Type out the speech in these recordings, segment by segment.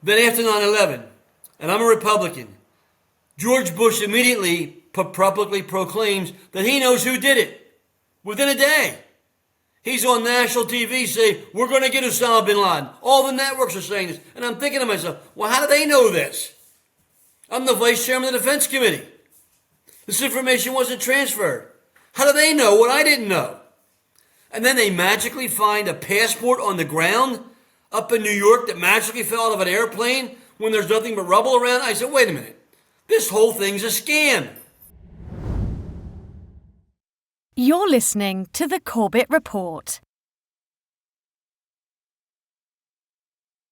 Then after 9/11, and I'm a Republican, George Bush immediately publicly proclaims that he knows who did it within a day. He's on national TV saying, we're going to get Osama Bin Laden. All the networks are saying this. And I'm thinking to myself, well, how do they know this? I'm the vice chairman of the Defense Committee. This information wasn't transferred. How do they know what I didn't know? And then they magically find a passport on the ground up in New York that magically fell out of an airplane when there's nothing but rubble around. I said, wait a minute. This whole thing's a scam. You're listening to the Corbett Report.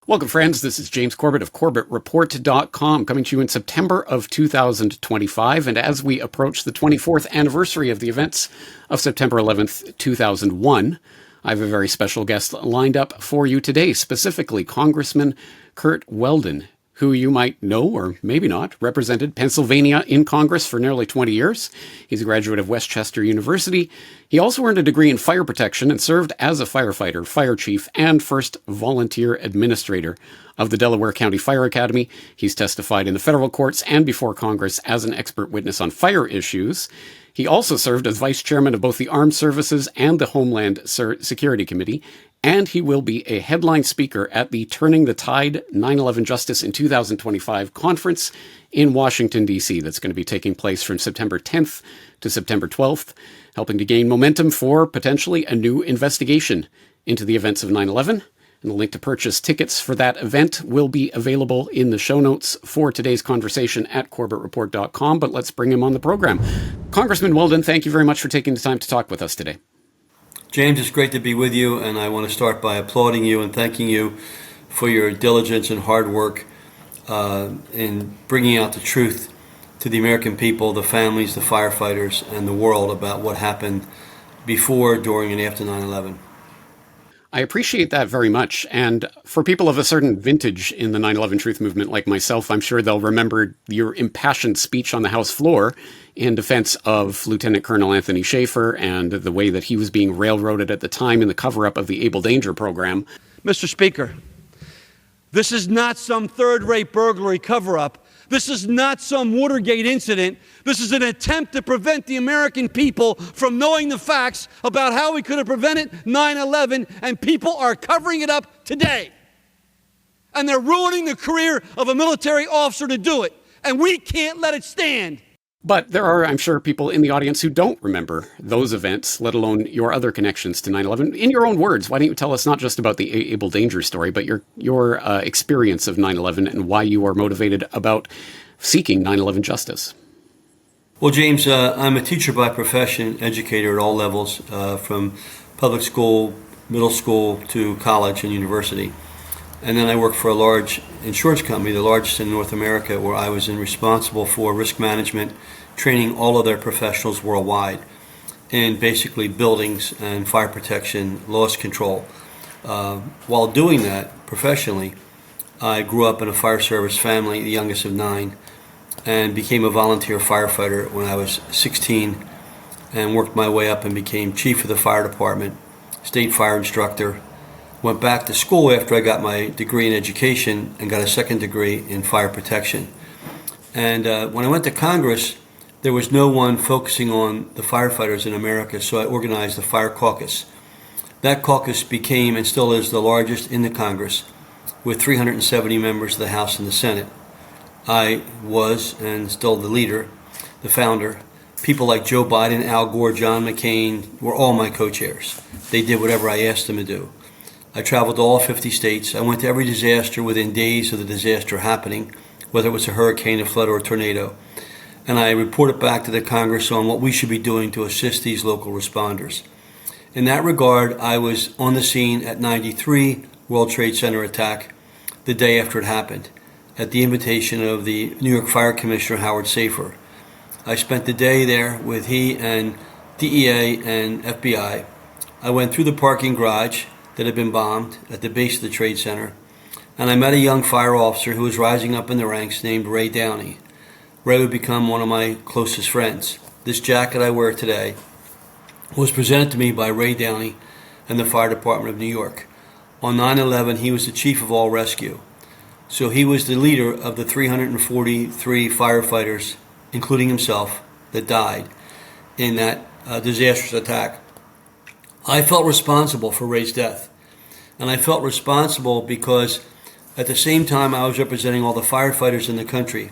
Welcome, friends. This is James Corbett of CorbettReport.com, coming to you in September of 2025. And as we approach the 24th anniversary of the events of September 11th, 2001, I have a very special guest lined up for you today, specifically Congressman Curt Weldon, who you might know or maybe not, represented Pennsylvania in Congress for nearly 20 years. He's a graduate of Westchester University. He also earned a degree in fire protection and served as a firefighter, fire chief, and first volunteer administrator of the Delaware County Fire Academy. He's testified in the federal courts and before Congress as an expert witness on fire issues. He also served as vice chairman of both the Armed Services and the Homeland Security Committee, and he will be a headline speaker at the Turning the Tide 9/11 Justice in 2025 conference in Washington, D.C. That's going to be taking place from September 10th to September 12th, helping to gain momentum for potentially a new investigation into the events of 9/11. And the link to purchase tickets for that event will be available in the show notes for today's conversation at CorbettReport.com. But let's bring him on the program. Congressman Weldon, thank you very much for taking the time to talk with us today. James, it's great to be with you, and I want to start by applauding you and thanking you for your diligence and hard work in bringing out the truth to the American people, the families, the firefighters, and the world about what happened before, during, and after 9/11. I appreciate that very much. And for people of a certain vintage in the 9/11 truth movement like myself, I'm sure they'll remember your impassioned speech on the House floor in defense of Lieutenant Colonel Anthony Schaefer and the way that he was being railroaded at the time in the cover-up of the Able Danger program. Mr. Speaker, this is not some third-rate burglary cover-up. This is not some Watergate incident. This is an attempt to prevent the American people from knowing the facts about how we could have prevented 9/11, and people are covering it up today. And they're ruining the career of a military officer to do it. And we can't let it stand. But there are, I'm sure, people in the audience who don't remember those events, let alone your other connections to 9/11. In your own words, why don't you tell us not just about the Able Danger story, but your experience of 9/11 and why you are motivated about seeking 9/11 justice? Well, James, I'm a teacher by profession, educator at all levels, from public school, middle school, to college and university. And then I worked for a large insurance company, the largest in North America, where I was responsible for risk management, training all of their professionals worldwide in basically buildings and fire protection, loss control. While doing that professionally, I grew up in a fire service family, the youngest of 9, and became a volunteer firefighter when I was 16, and worked my way up and became chief of the fire department, state fire instructor. Went back to school after I got my degree in education and got a second degree in fire protection. And when I went to Congress, there was no one focusing on the firefighters in America, so I organized the Fire Caucus. That caucus became and still is the largest in the Congress, with 370 members of the House and the Senate. I was, and still the leader, the founder. People like Joe Biden, Al Gore, John McCain were all my co-chairs. They did whatever I asked them to do. I traveled to all 50 states. I went to every disaster within days of the disaster happening, whether it was a hurricane, a flood, or a tornado. And I reported back to the Congress on what we should be doing to assist these local responders. In that regard, I was on the scene at 93 World Trade Center attack the day after it happened, at the invitation of the New York Fire Commissioner, Howard Safir. I spent the day there with he and DEA and FBI. I went through the parking garage that had been bombed at the base of the Trade Center, and I met a young fire officer who was rising up in the ranks named Ray Downey. Ray would become one of my closest friends. This jacket I wear today was presented to me by Ray Downey and the Fire Department of New York. On 9/11, he was the chief of all rescue. So he was the leader of the 343 firefighters, including himself, that died in that disastrous attack. I felt responsible for Ray's death. And I felt responsible because at the same time I was representing all the firefighters in the country,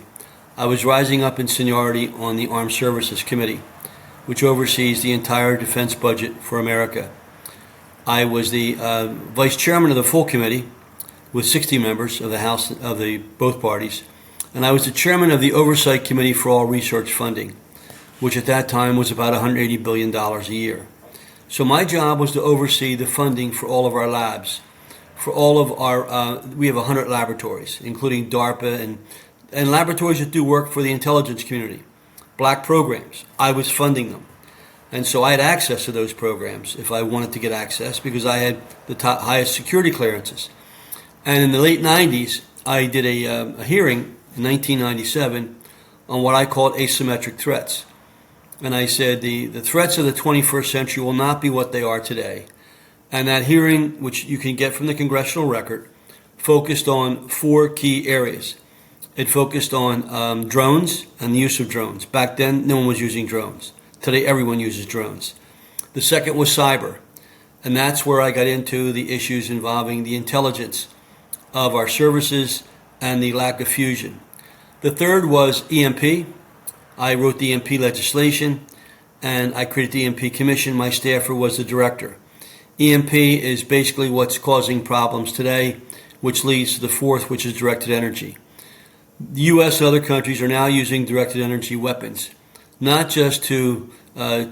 I was rising up in seniority on the Armed Services Committee, which oversees the entire defense budget for America. I was the vice chairman of the full committee with 60 members of the House of the both parties, and I was the chairman of the Oversight Committee for all research funding, which at that time was about $180 billion a year. So my job was to oversee the funding for all of our labs, for all of our, we have 100 laboratories, including DARPA and laboratories that do work for the intelligence community, black programs. I was funding them. And so I had access to those programs if I wanted to get access because I had the highest security clearances. And in the late 90s, I did a hearing in 1997 on what I called asymmetric threats. And I said the threats of the 21st century will not be what they are today. And that hearing, which you can get from the congressional record, focused on 4 key areas. It focused on drones and the use of drones. Back then, no one was using drones. Today, everyone uses drones. The second was cyber. And that's where I got into the issues involving the intelligence of our services and the lack of fusion. The third was EMP. I wrote the EMP legislation, and I created the EMP Commission. My staffer was the director. EMP is basically what's causing problems today, which leads to the fourth, which is directed energy. The U.S. and other countries are now using directed energy weapons, not just to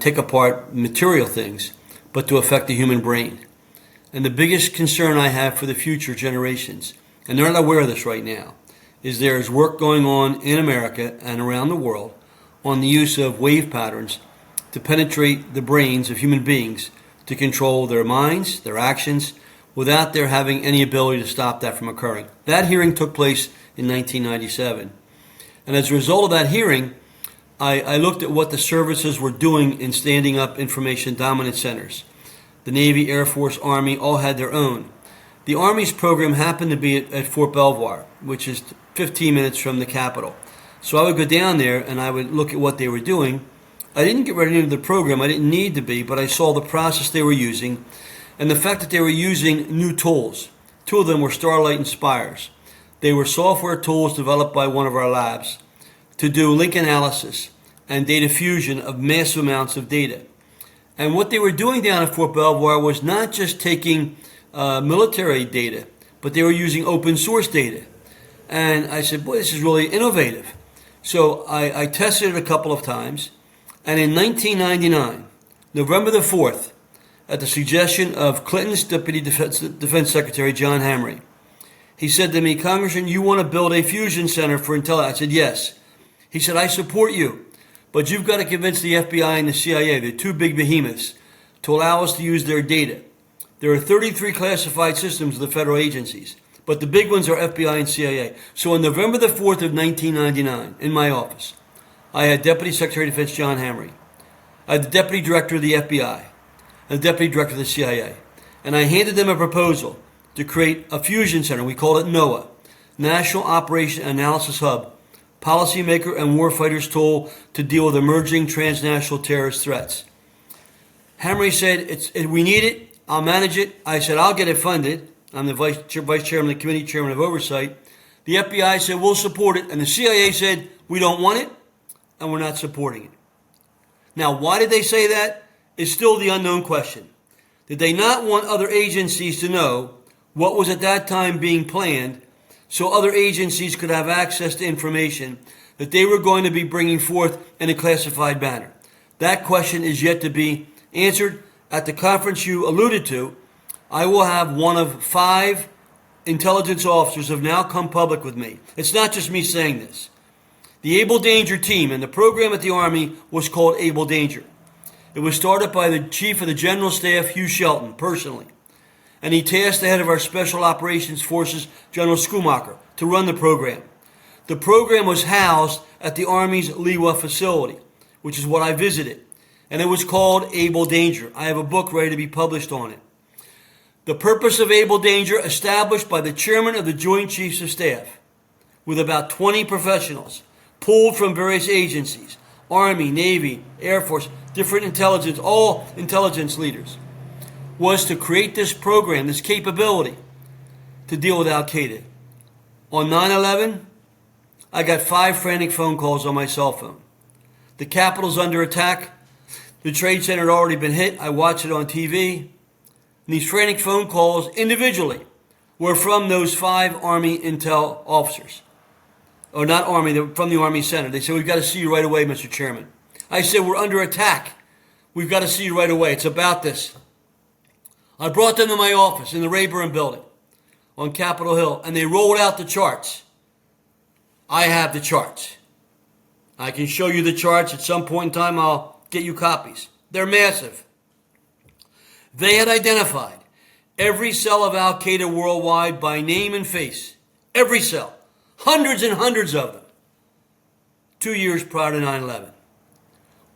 take apart material things, but to affect the human brain. And the biggest concern I have for the future generations, and they're not aware of this right now, is there is work going on in America and around the world on the use of wave patterns to penetrate the brains of human beings to control their minds, their actions, without their having any ability to stop that from occurring. That hearing took place in 1997. And as a result of that hearing, I looked at what the services were doing in standing up information dominance centers. The Navy, Air Force, Army all had their own. The Army's program happened to be at Fort Belvoir, which is 15 minutes from the Capitol. So I would go down there and I would look at what they were doing. I didn't get ready into the program. I didn't need to be, but I saw the process they were using and the fact that they were using new tools. 2 of them were Starlight and Spires. They were software tools developed by one of our labs to do link analysis and data fusion of massive amounts of data. And what they were doing down at Fort Belvoir was not just taking military data, but they were using open source data. And I said, boy, this is really innovative. So I tested it a couple of times. And in 1999, November the 4th, at the suggestion of Clinton's Deputy Defense Secretary, John Hamre, he said to me, Congressman, you want to build a fusion center for intelligence? I said, yes. He said, I support you, but you've got to convince the FBI and the CIA, the 2 big behemoths, to allow us to use their data. There are 33 classified systems of the federal agencies, but the big ones are FBI and CIA. So on November the 4th of 1999, in my office, I had Deputy Secretary of Defense John Hamre. I had the Deputy Director of the FBI and the Deputy Director of the CIA. And I handed them a proposal to create a fusion center. We called it NOAA, National Operation Analysis Hub, policymaker and warfighters tool to deal with emerging transnational terrorist threats. Hamre said, we need it, I'll manage it. I said, I'll get it funded. I'm the vice chairman of the committee, chairman of oversight. The FBI said, we'll support it. And the CIA said, we don't want it, and we're not supporting it. Now, why did they say that? Is still the unknown question. Did they not want other agencies to know what was at that time being planned so other agencies could have access to information that they were going to be bringing forth in a classified manner? That question is yet to be answered. At the conference you alluded to, I will have one of 5 intelligence officers who have now come public with me. It's not just me saying this. The Able Danger team and the program at the Army was called Able Danger. It was started by the Chief of the General Staff, Hugh Shelton, personally. And he tasked the head of our Special Operations Forces, General Schumacher, to run the program. The program was housed at the Army's Liwa facility, which is what I visited. And it was called Able Danger. I have a book ready to be published on it. The purpose of Able Danger established by the chairman of the Joint Chiefs of Staff with about 20 professionals pulled from various agencies, Army, Navy, Air Force, different intelligence, all intelligence leaders, was to create this program, this capability to deal with Al-Qaeda. On 9/11, I got 5 frantic phone calls on my cell phone. The Capitol's under attack. The Trade Center had already been hit. I watched it on TV. And these frantic phone calls individually were from those 5 Army intel officers. Or not Army, they were from the Army Center. They said, "We've got to see you right away, Mr. Chairman." I said, "We're under attack. We've got to see you right away. It's about this." I brought them to my office in the Rayburn building on Capitol Hill, and they rolled out the charts. I have the charts. I can show you the charts. At some point in time, I'll get you copies. They're massive. They had identified every cell of Al-Qaeda worldwide by name and face. Every cell. Hundreds and hundreds of them. 2 years prior to 9/11.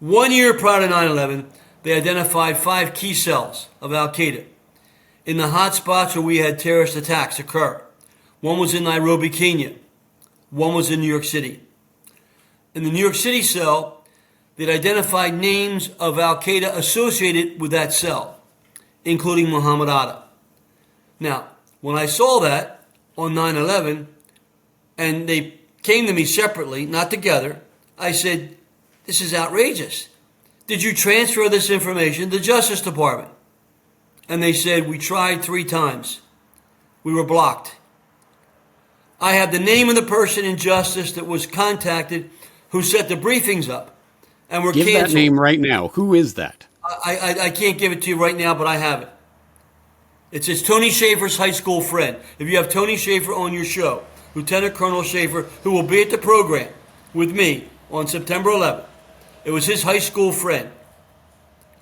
1 year prior to 9/11, they identified 5 key cells of Al-Qaeda in the hot spots where we had terrorist attacks occur. One was in Nairobi, Kenya. One was in New York City. In the New York City cell, they'd identified names of Al-Qaeda associated with that cell, including Muhammad Atta. Now, when I saw that on 9/11, and they came to me separately, not together, I said, "This is outrageous. Did you transfer this information to the Justice Department?" And they said, "We tried 3 times. We were blocked." I have the name of the person in Justice that was contacted who set the briefings up and were canceled. Give that name right now. Who is that? I can't give it to you right now, but I have it. It's Tony Schaefer's high school friend. If you have Tony Schaefer on your show, Lieutenant Colonel Schaefer, who will be at the program with me on September 11th, it was his high school friend.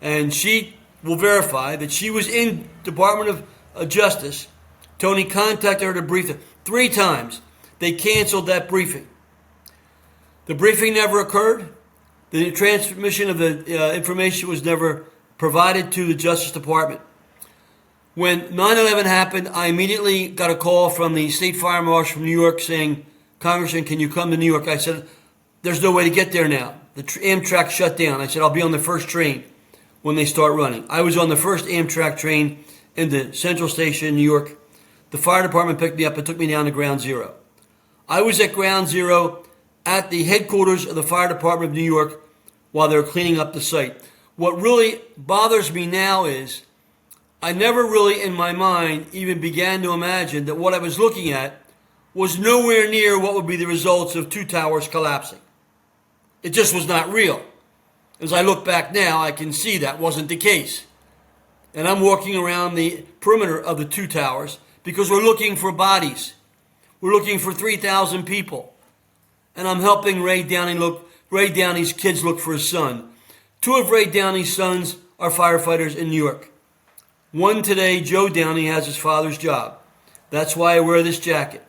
And she will verify that she was in Department of Justice. Tony contacted her to brief her 3 times. They canceled that briefing. The briefing never occurred. The transmission of the information was never provided to the Justice Department. When 9/11 happened, I immediately got a call from the State Fire Marshal from New York saying, "Congressman, can you come to New York?" I said, "There's no way to get there now. The Amtrak shut down." I said, "I'll be on the first train when they start running." I was on the first Amtrak train into Central Station in New York. The fire department picked me up and took me down to Ground Zero. I was at Ground Zero at the headquarters of the Fire Department of New York while they were cleaning up the site. What really bothers me now is I never really in my mind even began to imagine that what I was looking at was nowhere near what would be the results of 2 towers collapsing. It just was not real. As I look back now, I can see that wasn't the case. And I'm walking around the perimeter of the 2 towers because we're looking for bodies. We're looking for 3,000 people. And I'm helping Ray Downey's kids look for his son. 2 of Ray Downey's sons are firefighters in New York. One today, Joe Downey, has his father's job. That's why I wear this jacket.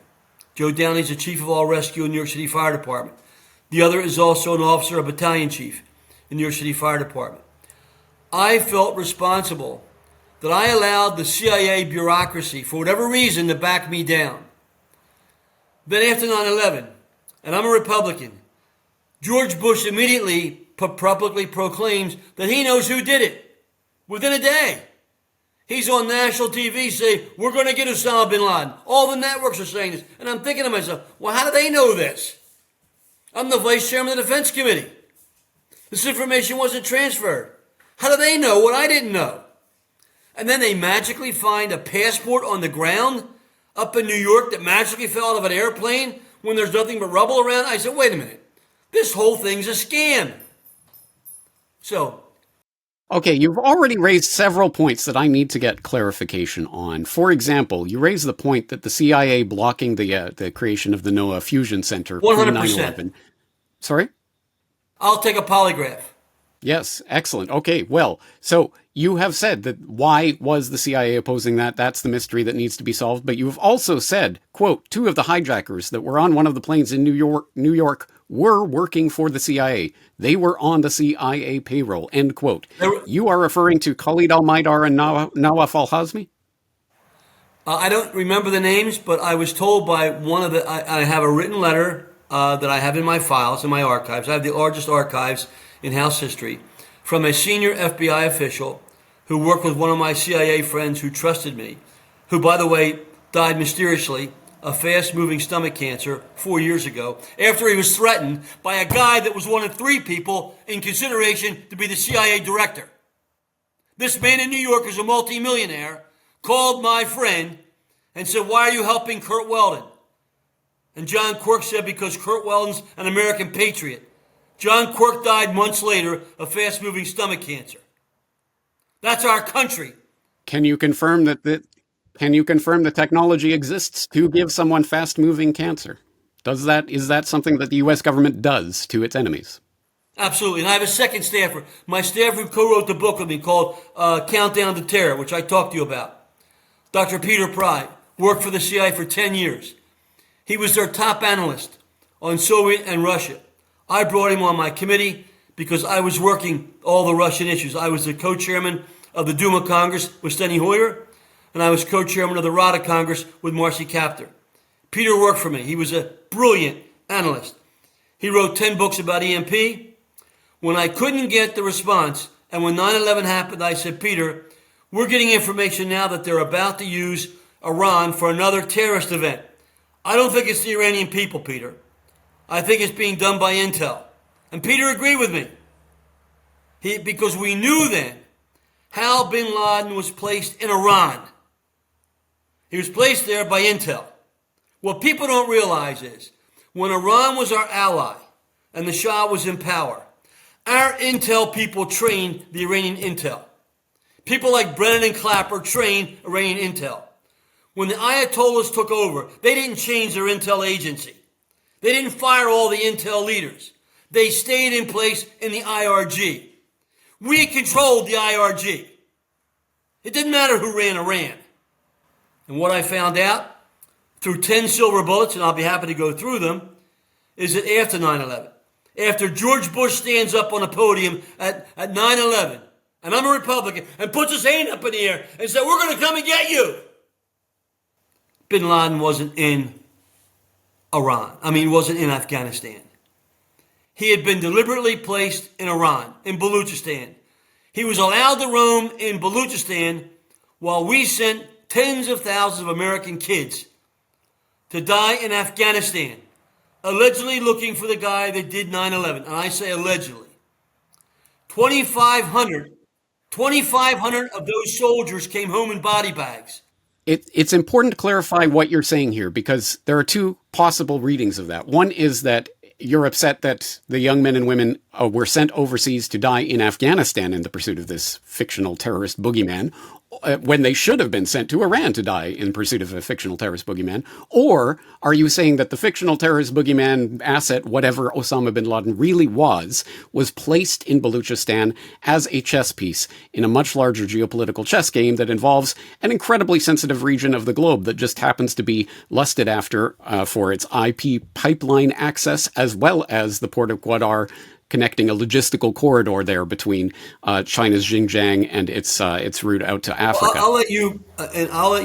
Joe Downey's the chief of all rescue in New York City Fire Department. The other is also an officer, a battalion chief in New York City Fire Department. I felt responsible that I allowed the CIA bureaucracy, for whatever reason, to back me down. Then after 9/11, and I'm a Republican, George Bush immediately publicly proclaims that he knows who did it within a day. He's on national TV saying, "We're going to get Osama Bin Laden." All the networks are saying this. And I'm thinking to myself, well, how do they know this? I'm the vice chairman of the Defense Committee. This information wasn't transferred. How do they know what I didn't know? And then they magically find a passport on the ground up in New York that magically fell out of an airplane when there's nothing but rubble around. I said, wait a minute. This whole thing's a scam. So, okay, you've already raised several points that I need to get clarification on. For example, you raised the point that the CIA blocking the creation of the NOAA Fusion Center 100%. 9/11. Sorry? I'll take a polygraph. Yes, excellent. Okay, well, so you have said that why was the CIA opposing that? That's the mystery that needs to be solved. But you've also said, quote, 2 of the hijackers that were on one of the planes in New York were working for the CIA. They were on the CIA payroll, end quote. You are referring to Khalid al-Maidar and Nawaf al-Hazmi? I don't remember the names, but I was told by one of the, I have a written letter that I have in my files, in my archives. I have the largest archives in House history, from a senior FBI official who worked with one of my CIA friends who trusted me, who, by the way, died mysteriously of fast-moving stomach cancer 4 years ago after he was threatened by a guy that was one of 3 people in consideration to be the CIA director. This man in New York is a multimillionaire, called my friend and said, "Why are you helping Curt Weldon?" And John Quirk said, "Because Curt Weldon's an American patriot." John Quirk died months later of fast-moving stomach cancer. That's our country. Can you confirm that the technology exists to give someone fast-moving cancer? Is that something that the U.S. government does to its enemies? Absolutely. And I have a second staffer. My staffer who co-wrote the book with me called Countdown to Terror, which I talked to you about. Dr. Peter Pry worked for the CIA for 10 years. He was their top analyst on Soviet and Russia. I brought him on my committee because I was working all the Russian issues. I was the co-chairman of the Duma Congress with Steny Hoyer, and I was co-chairman of the Rada Congress with Marcy Kaptur. Peter worked for me. He was a brilliant analyst. He wrote 10 books about EMP. When I couldn't get the response, and when 9/11 happened, I said, "Peter, we're getting information now that they're about to use Iran for another terrorist event. I don't think it's the Iranian people, Peter. I think it's being done by intel." And Peter agreed with me. Because we knew then how Bin Laden was placed in Iran. He was placed there by intel. What people don't realize is when Iran was our ally and the Shah was in power, our intel people trained the Iranian intel. People like Brennan and Clapper trained Iranian intel. When the Ayatollahs took over, they didn't change their intel agency. They didn't fire all the intel leaders. They stayed in place in the IRG. We controlled the IRG. It didn't matter who ran Iran. And what I found out through 10 silver bullets, and I'll be happy to go through them, is that after 9/11, after George Bush stands up on a podium at 9/11, and I'm a Republican, and puts his hand up in the air and said, "We're going to come and get you," Bin Laden wasn't in wasn't in Afghanistan. He had been deliberately placed in Iran, in Baluchistan. He was allowed to roam in Baluchistan while we sent tens of thousands of American kids to die in Afghanistan, allegedly looking for the guy that did 9/11. And I say allegedly. 2,500 of those soldiers came home in body bags. It's important to clarify what you're saying here, because there are 2 possible readings of that. One is that you're upset that the young men and women were sent overseas to die in Afghanistan in the pursuit of this fictional terrorist boogeyman, when they should have been sent to Iran to die in pursuit of a fictional terrorist boogeyman? Or are you saying that the fictional terrorist boogeyman asset, whatever Osama Bin Laden really was placed in Baluchistan as a chess piece in a much larger geopolitical chess game that involves an incredibly sensitive region of the globe that just happens to be lusted after for its IP pipeline access, as well as the port of Gwadar, connecting a logistical corridor there between China's Xinjiang and its route out to Africa. I'll let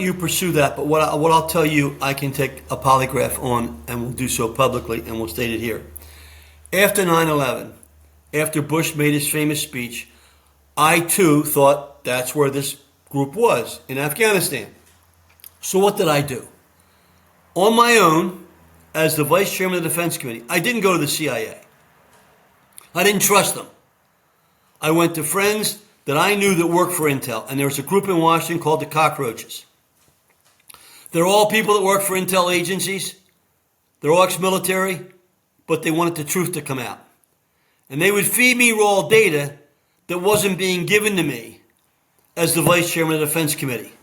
you pursue that. But what I'll tell you, I can take a polygraph on, and we'll do so publicly, and we'll state it here. After 9/11, after Bush made his famous speech, I too thought that's where this group was, in Afghanistan. So what did I do? On my own, as the vice chairman of the Defense Committee, I didn't go to the CIA. I didn't trust them. I went to friends that I knew that worked for Intel, and there was a group in Washington called the Cockroaches. They're all people that work for Intel agencies. They're all ex-military, but they wanted the truth to come out. And they would feed me raw data that wasn't being given to me as the vice chairman of the Defense Committee.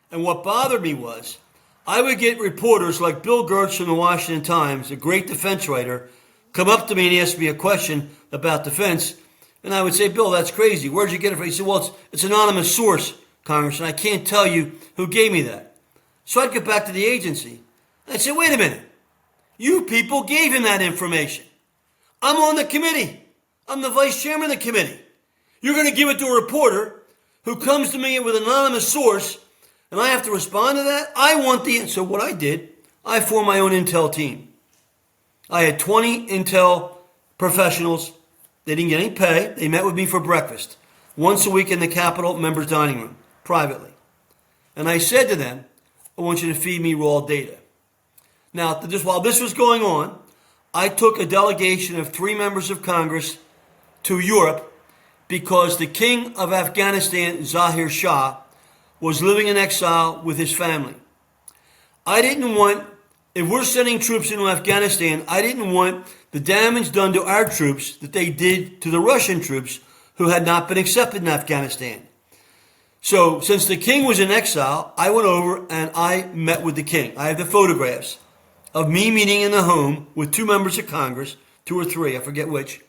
And what bothered me was I would get reporters like Bill Gertz from the Washington Times, a great defense writer, come up to me and ask me a question about defense, and I would say, "Bill, that's crazy. Where'd you get it from?" He said, "Well, it's an anonymous source, Congressman. I can't tell you who gave me that." So I'd get back to the agency. I'd say, "Wait a minute. You people gave him that information. I'm on the committee. I'm the vice chairman of the committee. You're going to give it to a reporter who comes to me with an anonymous source, and I have to respond to that? I want the answer. So what I did, I formed my own intel team. I had 20 intel professionals. They didn't get any pay. They met with me for breakfast once a week in the Capitol members' dining room, privately. And I said to them, I want you to feed me raw data. Now, while this was going on, I took a delegation of 3 members of Congress to Europe because the king of Afghanistan, Zahir Shah, was living in exile with his family. I didn't want, if we're sending troops into Afghanistan, I didn't want the damage done to our troops that they did to the Russian troops who had not been accepted in Afghanistan. So, since the king was in exile, I went over and I met with the king. I have the photographs of me meeting in the home with 2 members of Congress, 2 or 3, I forget which,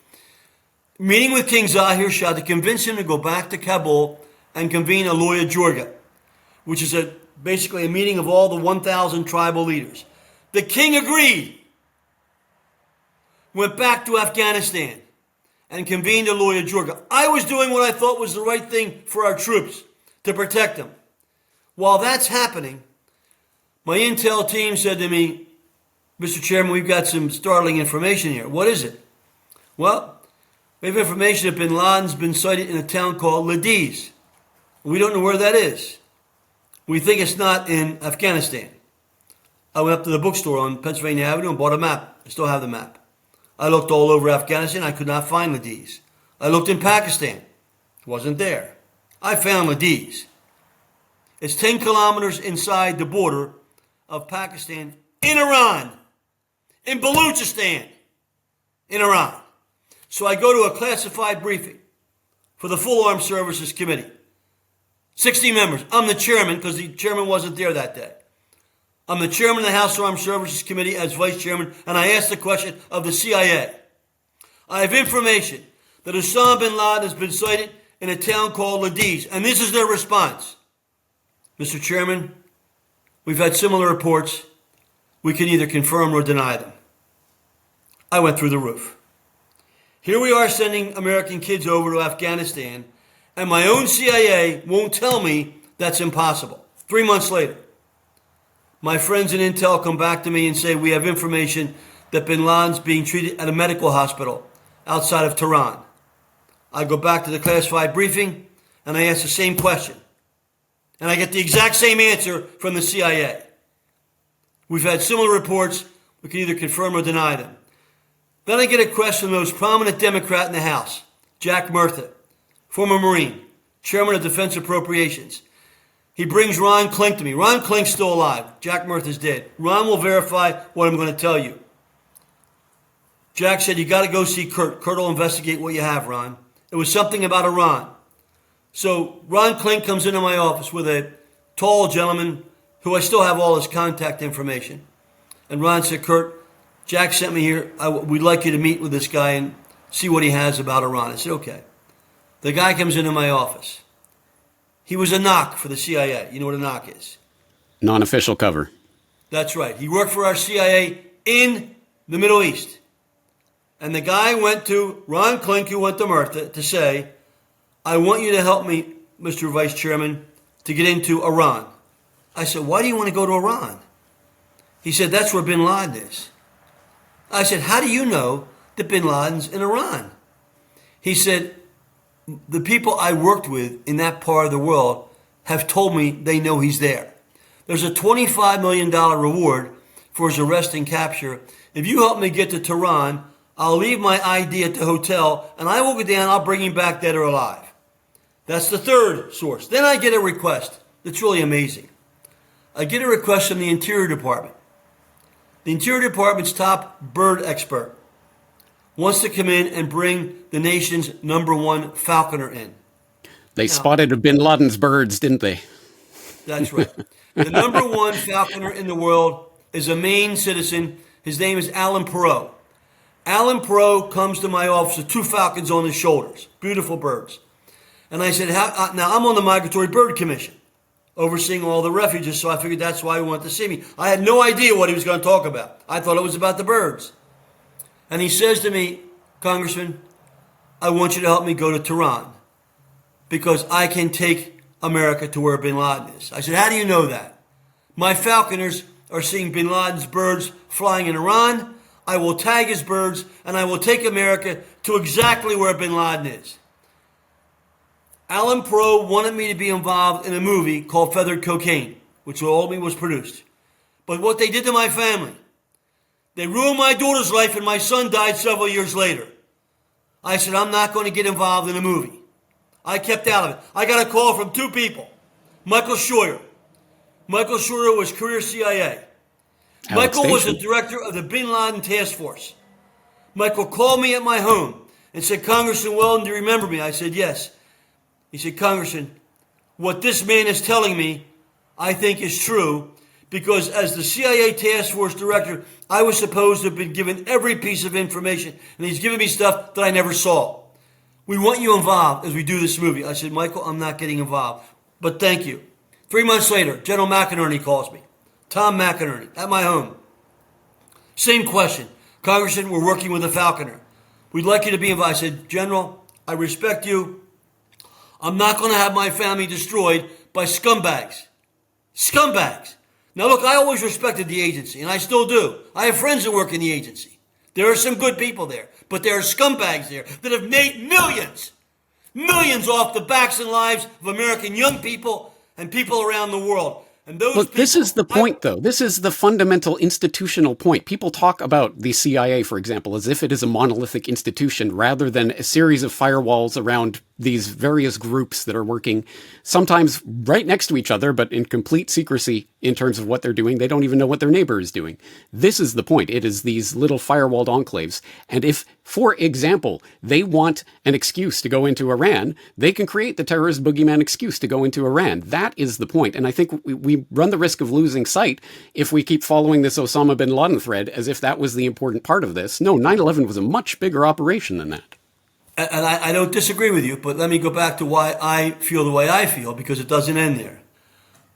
meeting with King Zahir Shah to convince him to go back to Kabul and convene a Loya Jirga, which is basically a meeting of all the 1,000 tribal leaders. The king agreed, went back to Afghanistan, and convened a Loya Jirga. I was doing what I thought was the right thing for our troops, to protect them. While that's happening, my intel team said to me, Mr. Chairman, we've got some startling information here. What is it? Well, we have information that Bin Laden's been sighted in a town called Ladiz. We don't know where that is. We think it's not in Afghanistan. I went up to the bookstore on Pennsylvania Avenue and bought a map. I still have the map. I looked all over Afghanistan. I could not find Ladiz. I looked in Pakistan. It wasn't there. I found Ladiz. It's 10 kilometers inside the border of Pakistan in Iran. In Baluchistan, in Iran. So I go to a classified briefing for the Full Armed Services Committee. 60 members. I'm the chairman because the chairman wasn't there that day. I'm the chairman of the House Armed Services Committee as vice chairman, and I asked the question of the CIA. I have information that Osama Bin Laden has been sighted in a town called Ladiz, and this is their response. Mr. Chairman, we've had similar reports. We can either confirm or deny them. I went through the roof. Here we are sending American kids over to Afghanistan, and my own CIA won't tell me that's impossible. 3 months later, my friends in Intel come back to me and say we have information that Bin Laden's being treated at a medical hospital outside of Tehran. I go back to the classified briefing, and I ask the same question. And I get the exact same answer from the CIA. We've had similar reports. We can either confirm or deny them. Then I get a question from the most prominent Democrat in the House, Jack Murtha, former Marine, chairman of Defense Appropriations. He brings Ron Klink to me. Ron Klink's still alive. Jack Murtha's dead. Ron will verify what I'm going to tell you. Jack said, you got to go see Curt. Curt will investigate what you have, Ron. It was something about Iran. So Ron Klink comes into my office with a tall gentleman who I still have all his contact information. And Ron said, Curt, Jack sent me here. We'd like you to meet with this guy and see what he has about Iran. I said, okay. The guy comes into my office. He was a knock for the CIA. You know what a knock is? Non-official cover. That's right. He worked for our CIA in the Middle East. And the guy went to Ron Klink, who went to Murtha, to say, I want you to help me, Mr. Vice Chairman, to get into Iran. I said, why do you want to go to Iran? He said, that's where Bin Laden is. I said, how do you know that Bin Laden's in Iran? He said, the people I worked with in that part of the world have told me they know he's there. There's a $25 million reward for his arrest and capture. If you help me get to Tehran, I'll leave my ID at the hotel, and I will go down, I'll bring him back dead or alive. That's the third source. Then I get a request that's really amazing. I get a request from the Interior Department. The Interior Department's top bird expert wants to come in and bring the nation's #1 falconer in. They spotted Bin Laden's birds, didn't they? That's right. The #1 falconer in the world is a Maine citizen. His name is Alan Perot. Alan Perot comes to my office with 2 falcons on his shoulders. Beautiful birds. And I said, now I'm on the Migratory Bird Commission, overseeing all the refuges, so I figured that's why he wanted to see me. I had no idea what he was going to talk about. I thought it was about the birds. And he says to me, Congressman, I want you to help me go to Tehran because I can take America to where Bin Laden is. I said, how do you know that? My falconers are seeing Bin Laden's birds flying in Iran. I will tag his birds, and I will take America to exactly where Bin Laden is. Alan Pro wanted me to be involved in a movie called Feathered Cocaine, which ultimately was produced. But what they did to my family, they ruined my daughter's life, and my son died several years later. I said, I'm not going to get involved in a movie. I kept out of it. I got a call from two people. Michael Scheuer. Michael Scheuer was career CIA. Michael was the director of the Bin Laden task force. Michael called me at my home and said, Congressman Weldon, do you remember me? I said, yes. He said, Congressman, what this man is telling me, I think is true, because as the CIA task force director, I was supposed to have been given every piece of information, and he's giving me stuff that I never saw. We want you involved as we do this movie. I said, Michael, I'm not getting involved, but thank you. 3 months later, General McInerney calls me. Tom McInerney, at my home. Same question. Congressman, we're working with a falconer. We'd like you to be involved. I said, General, I respect you. I'm not going to have my family destroyed by scumbags. Scumbags. Now, look, I always respected the agency, and I still do. I have friends that work in the agency. There are some good people there, but there are scumbags there that have made millions off the backs and lives of American young people and people around the world. And those Look, people, this is the point, though. This is the fundamental institutional point. People talk about the CIA, for example, as if it is a monolithic institution rather than a series of firewalls around these various groups that are working sometimes right next to each other, but in complete secrecy in terms of what they're doing. They don't even know what their neighbor is doing. This is the point. It is these little firewalled enclaves. And if, for example, they want an excuse to go into Iran, they can create the terrorist boogeyman excuse to go into Iran. That is the point. And I think we run the risk of losing sight if we keep following this Osama Bin Laden thread as if that was the important part of this. No, 9/11 was a much bigger operation than that. And I don't disagree with you, but let me go back to why I feel the way I feel, because it doesn't end there.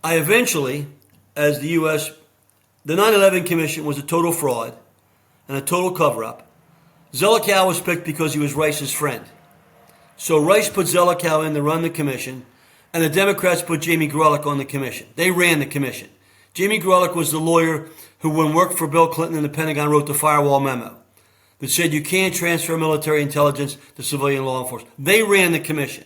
I eventually, as the U.S., the 9/11 Commission was a total fraud and a total cover-up. Zelikow was picked because he was Rice's friend. So Rice put Zelikow in to run the commission, and the Democrats put Jamie Grelick on the commission. They ran the commission. Jamie Grelick was the lawyer who, when worked for Bill Clinton in the Pentagon, wrote the firewall memo that said you can't transfer military intelligence to civilian law enforcement. They ran the commission.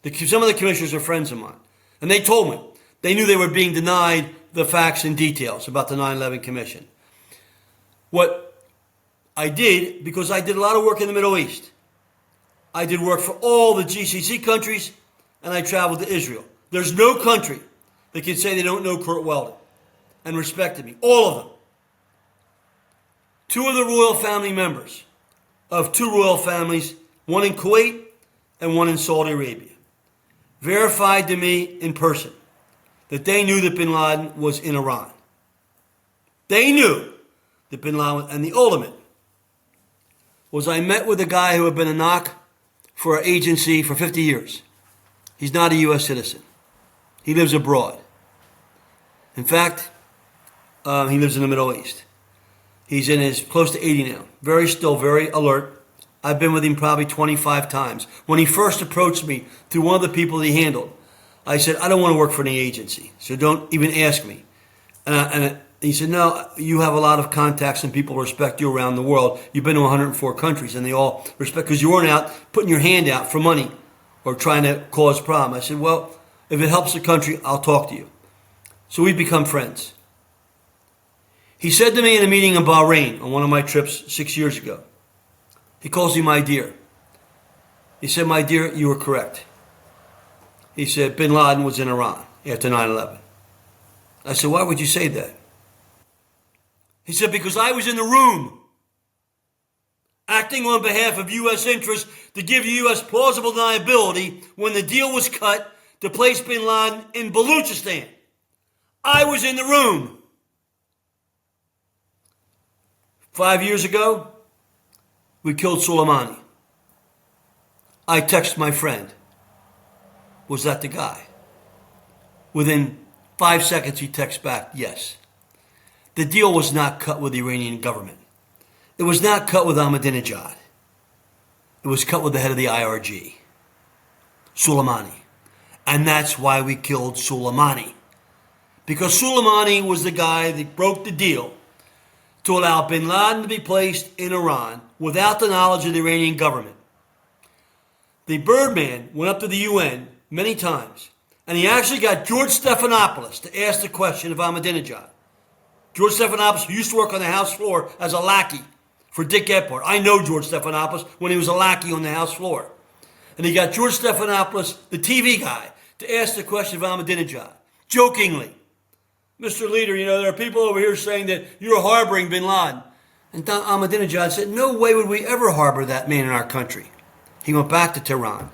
Some of the commissioners are friends of mine. And they told me they knew they were being denied the facts and details about the 9/11 Commission. What I did, because I did a lot of work in the Middle East, I did work for all the GCC countries, and I traveled to Israel. There's no country that can say they don't know Curt Weldon and respected me. All of them. 2 of the royal family members of 2 royal families, one in Kuwait and one in Saudi Arabia, verified to me in person that they knew that Bin Laden was in Iran. They knew that Bin Laden, and the ultimate was I met with a guy who had been a knock for an agency for 50 years. He's not a U.S. citizen. He lives abroad. In fact, he lives in the Middle East. He's in his close to 80 now. Still very alert. I've been with him probably 25 times. When he first approached me through one of the people that he handled, I said, I don't want to work for any agency, so don't even ask me. And he said, no, you have a lot of contacts and people respect you around the world. You've been to 104 countries and they all respect, because you weren't out putting your hand out for money or trying to cause problem. I said, well, if it helps the country, I'll talk to you. So we've become friends. He said to me in a meeting in Bahrain on one of my trips 6 years ago, he calls me my dear. He said, my dear, you were correct. He said, Bin Laden was in Iran after 9/11. I said, why would you say that? He said, because I was in the room acting on behalf of U.S. interests to give the U.S. plausible deniability when the deal was cut to place Bin Laden in Baluchistan. I was in the room. 5 years ago, we killed Soleimani. I texted my friend, was that the guy? Within 5 seconds, he texts back, yes. The deal was not cut with the Iranian government. It was not cut with Ahmadinejad. It was cut with the head of the IRG, Soleimani. And that's why we killed Soleimani. Because Soleimani was the guy that broke the deal to allow Bin Laden to be placed in Iran without the knowledge of the Iranian government. The Birdman went up to the UN many times, and he actually got George Stephanopoulos to ask the question of Ahmadinejad. George Stephanopoulos, who used to work on the House floor as a lackey for Dick Gephardt. I know George Stephanopoulos when he was a lackey on the House floor. And he got George Stephanopoulos, the TV guy, to ask the question of Ahmadinejad, jokingly. Mr. Leader, there are people over here saying that you're harboring Bin Laden. And Ahmadinejad said, no way would we ever harbor that man in our country. He went back to Tehran.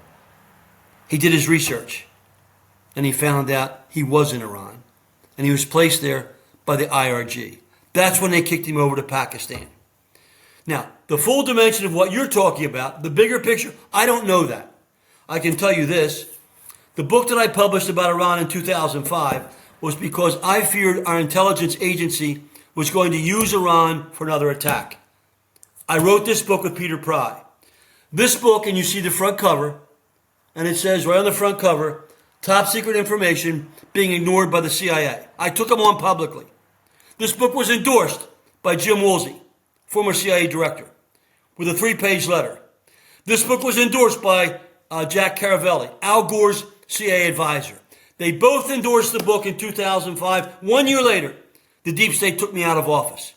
He did his research. And he found out he was in Iran. And he was placed there by the IRG. That's when they kicked him over to Pakistan. Now, the full dimension of what you're talking about, the bigger picture, I don't know that. I can tell you this. The book that I published about Iran in 2005 was because I feared our intelligence agency was going to use Iran for another attack. I wrote this book with Peter Pry. This book, and you see the front cover, and it says right on the front cover, top secret information being ignored by the CIA. I took them on publicly. This book was endorsed by Jim Woolsey, former CIA director, with a 3-page letter. This book was endorsed by Jack Caravelli, Al Gore's CIA advisor. They both endorsed the book in 2005. 1 year later, the deep state took me out of office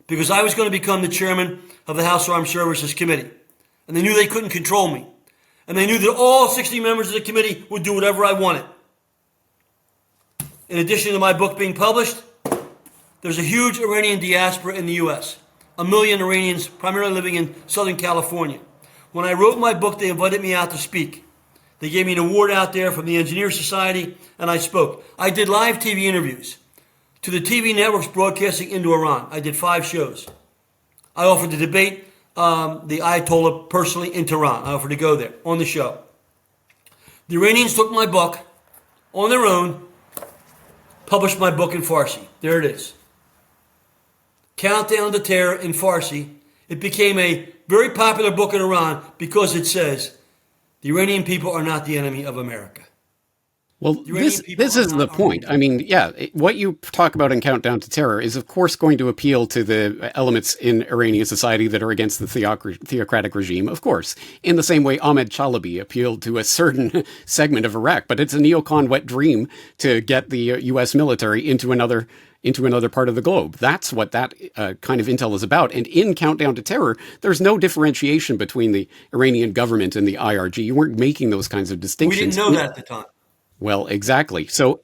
because I was going to become the chairman of the House Armed Services Committee. And they knew they couldn't control me. And they knew that all 60 members of the committee would do whatever I wanted. In addition to my book being published, there's a huge Iranian diaspora in the U.S. 1 million Iranians primarily living in Southern California. When I wrote my book, they invited me out to speak. They gave me an award out there from the Engineer Society, and I spoke. I did live TV interviews to the TV networks broadcasting into Iran. I did 5 shows. I offered to debate the Ayatollah personally in Tehran. I offered to go there on the show. The Iranians took my book on their own, published my book in Farsi. There it is. Countdown to Terror in Farsi. It became a very popular book in Iran because it says, the Iranian people are not the enemy of America. Well, this is the point. I mean, what you talk about in Countdown to Terror is, of course, going to appeal to the elements in Iranian society that are against the theocratic regime, of course, in the same way Ahmed Chalabi appealed to a certain segment of Iraq. But it's a neocon wet dream to get the U.S. military into another part of the globe. That's what that kind of intel is about. And in Countdown to Terror, there's no differentiation between the Iranian government and the IRG. You weren't making those kinds of distinctions. We didn't know that at the time. Well, exactly. So,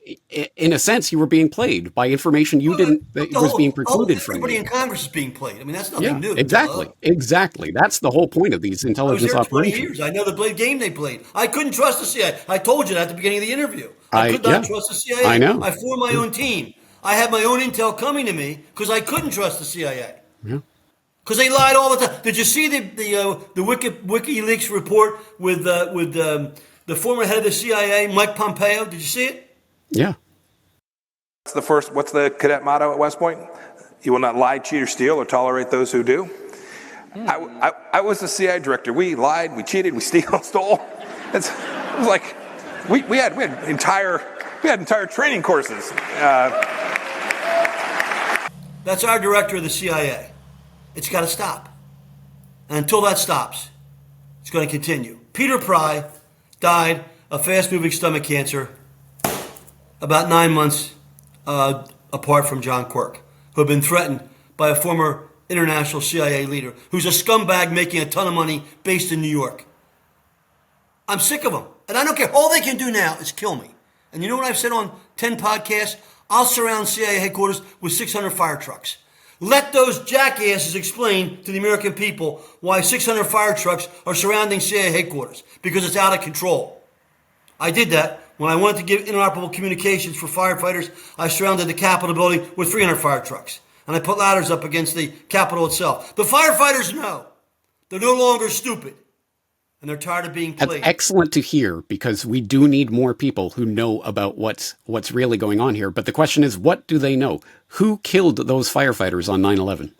in a sense, you were being played by information that was being precluded from you. Everybody in Congress is being played. I mean, that's nothing new. Exactly. That's the whole point of these intelligence operations. 20 years. I know the game they played. I couldn't trust the CIA. I told you that at the bebeginning of the interview. I could not trust the CIA. I know. I formed my own team. I had my own intel coming to me because I couldn't trust the CIA. Yeah. Because they lied all the time. Did you see the WikiLeaks report with the former head of the CIA, Mike Pompeo? Did you see it? Yeah. What's the cadet motto at West Point? You will not lie, cheat, or steal, or tolerate those who do. I was the CIA director. We lied, we cheated, we stole. It was like we had entire training courses. That's our director of the CIA. It's got to stop. And until that stops, it's going to continue. Peter Pry died of fast-moving stomach cancer about 9 months apart from John Quirk, who had been threatened by a former international CIA leader who's a scumbag making a ton of money based in New York. I'm sick of them. And I don't care. All they can do now is kill me. And you know what I've said on 10 podcasts? I'll surround CIA headquarters with 600 fire trucks. Let those jackasses explain to the American people why 600 fire trucks are surrounding CIA headquarters, because it's out of control. I did that when I wanted to give interoperable communications for firefighters. I surrounded the Capitol building with 300 fire trucks, and I put ladders up against the Capitol itself. The firefighters know. They're no longer stupid. And they're tired of being played. That's excellent to hear, because we do need more people who know about what's really going on here. But the question is, what do they know? Who killed those firefighters on 9/11?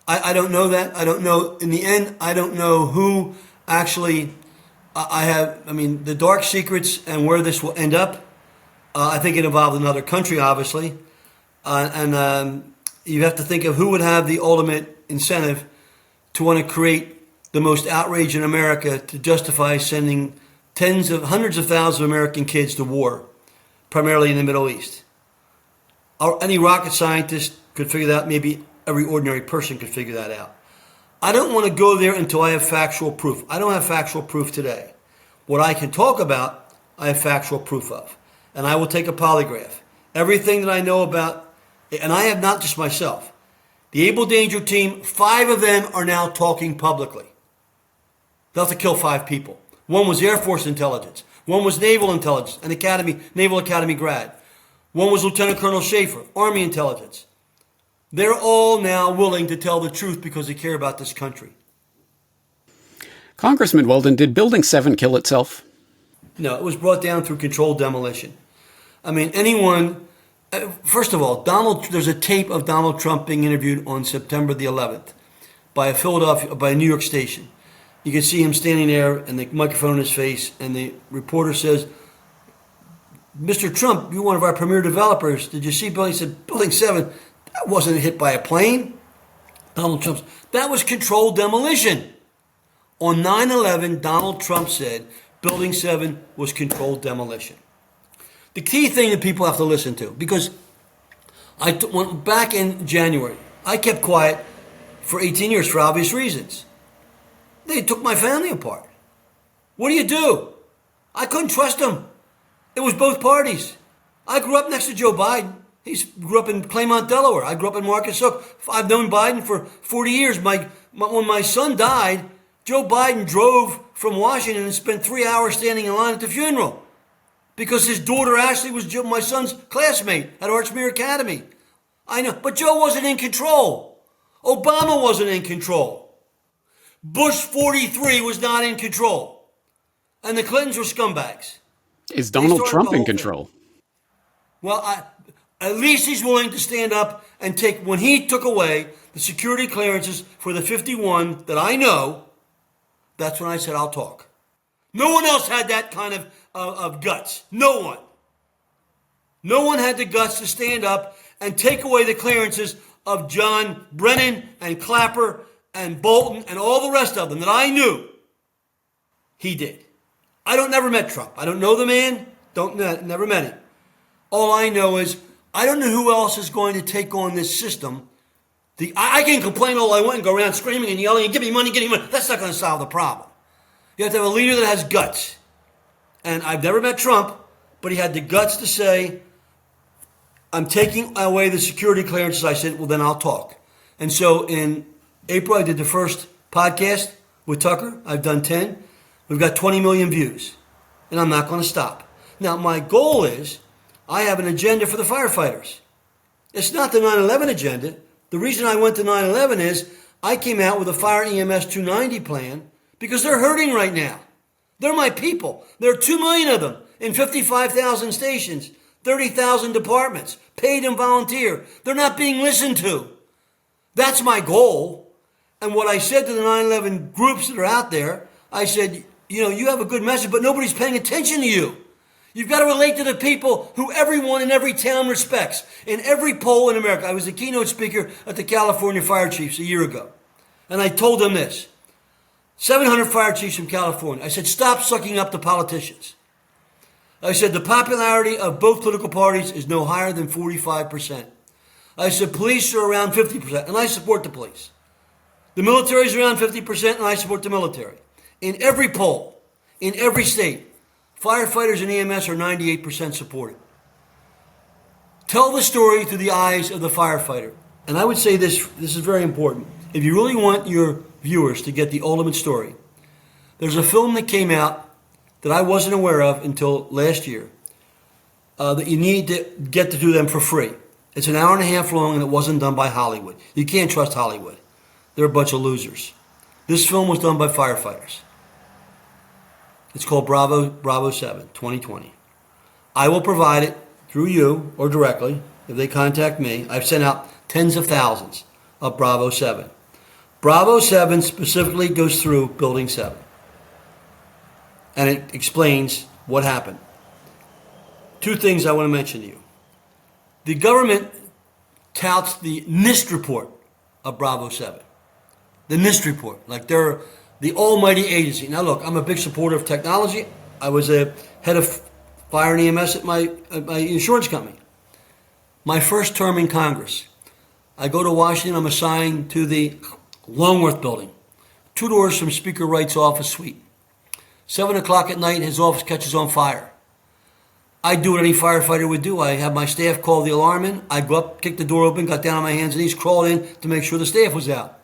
I don't know that. I don't know. In the end, I don't know who actually the dark secrets and where this will end up. I think it involved another country, obviously. And you have to think of who would have the ultimate incentive to want to create the most outrage in America to justify sending hundreds of thousands of American kids to war, primarily in the Middle East. Any rocket scientist could figure that out. Maybe every ordinary person could figure that out. I don't want to go there until I have factual proof. I don't have factual proof today. What I can talk about, I have factual proof of. And I will take a polygraph. Everything that I know about, and I have not just myself. The Able Danger team, 5 of them are now talking publicly. They'll have to kill 5 people. One was Air Force intelligence. One was Naval intelligence, Naval Academy grad. One was Lieutenant Colonel Schaefer, Army intelligence. They're all now willing to tell the truth because they care about this country. Congressman Weldon, did Building 7 kill itself? No, it was brought down through controlled demolition. First of all, there's a tape of Donald Trump being interviewed on September the 11th by a New York station. You can see him standing there and the microphone in his face, and the reporter says, "Mr. Trump, you're one of our premier developers. Did you see Building?" He said, "Building 7, that wasn't hit by a plane." Donald Trump, that was controlled demolition. On 9/11, Donald Trump said Building 7 was controlled demolition. The key thing that people have to listen to, because went back in January, I kept quiet for 18 years for obvious reasons. They took my family apart. What do? I couldn't trust them. It was both parties. I grew up next to Joe Biden. He grew up in Claymont, Delaware. I grew up in Marcus Hook. I've known Biden for 40 years. When my son died, Joe Biden drove from Washington and spent 3 hours standing in line at the funeral because his daughter Ashley was my son's classmate at Archmere Academy. I know, but Joe wasn't in control. Obama wasn't in control. Bush 43 was not in control. And the Clintons were scumbags. Is Donald Trump in control? Well, at least he's willing to stand up and when he took away the security clearances for the 51 that I know, that's when I said, I'll talk. No one else had that kind of guts. No one. No one had the guts to stand up and take away the clearances of John Brennan and Clapper and Bolton and all the rest of them that I knew. He did. I never met Trump. I don't know the man. Never met him. All I know is I don't know who else is going to take on this system. I can complain all I want and go around screaming and yelling and give me money. That's not going to solve the problem. You have to have a leader that has guts. And I've never met Trump, but he had the guts to say, I'm taking away the security clearances. I said, well, then I'll talk. And so in April, I did the first podcast with Tucker. I've done 10. We've got 20 million views. And I'm not going to stop. Now, my goal is I have an agenda for the firefighters. It's not the 9/11 agenda. The reason I went to 9/11 is I came out with a Fire EMS 290 plan because they're hurting right now. They're my people. There are 2 million of them in 55,000 stations, 30,000 departments, paid and volunteer. They're not being listened to. That's my goal. And what I said to the 9/11 groups that are out there, I said, you have a good message, but nobody's paying attention to you. You've got to relate to the people who everyone in every town respects. In every poll in America, I was a keynote speaker at the California Fire Chiefs a year ago. And I told them this. 700 fire chiefs from California. I said, stop sucking up the politicians. I said, the popularity of both political parties is no higher than 45%. I said, police are around 50%, and I support the police. The military is around 50%, and I support the military. In every poll, in every state, firefighters and EMS are 98% supported. Tell the story through the eyes of the firefighter. And I would say this is very important. If you really want your viewers to get the ultimate story, there's a film that came out that I wasn't aware of until last year that you need to get to do them for free. It's an hour and a half long, and it wasn't done by Hollywood. You can't trust Hollywood. They're a bunch of losers. This film was done by firefighters. It's called Bravo 7, 2020. I will provide it through you or directly if they contact me. I've sent out tens of thousands of Bravo 7. Bravo 7 specifically goes through Building 7. and it explains what happened. Two things I want to mention to you. The government touts the NIST report of Bravo 7. The NIST report, like they're the almighty agency. Now look, I'm a big supporter of technology. I was a head of fire and EMS at my insurance company. My first term in Congress, I go to Washington, I'm assigned to the Longworth building, 2 doors from Speaker Wright's office suite. 7 o'clock at night, his office catches on fire. I do what any firefighter would do. I have my staff call the alarm in. I go up, kicked the door open, got down on my hands and knees, crawled in to make sure the staff was out.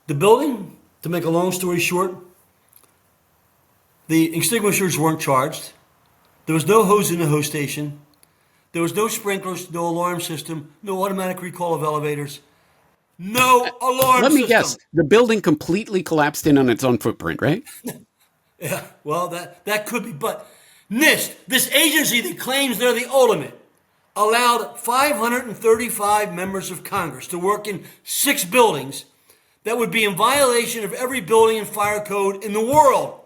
The building, to make a long story short, the extinguishers weren't charged. There was no hose in the hose station. There was no sprinklers, no alarm system, no automatic recall of elevators, no alarm system. Let me guess. The building completely collapsed in on its own footprint, right? Yeah, well, that could be. But NIST, this agency that claims they're the ultimate, allowed 535 members of Congress to work in 6 buildings that would be in violation of every building and fire code in the world.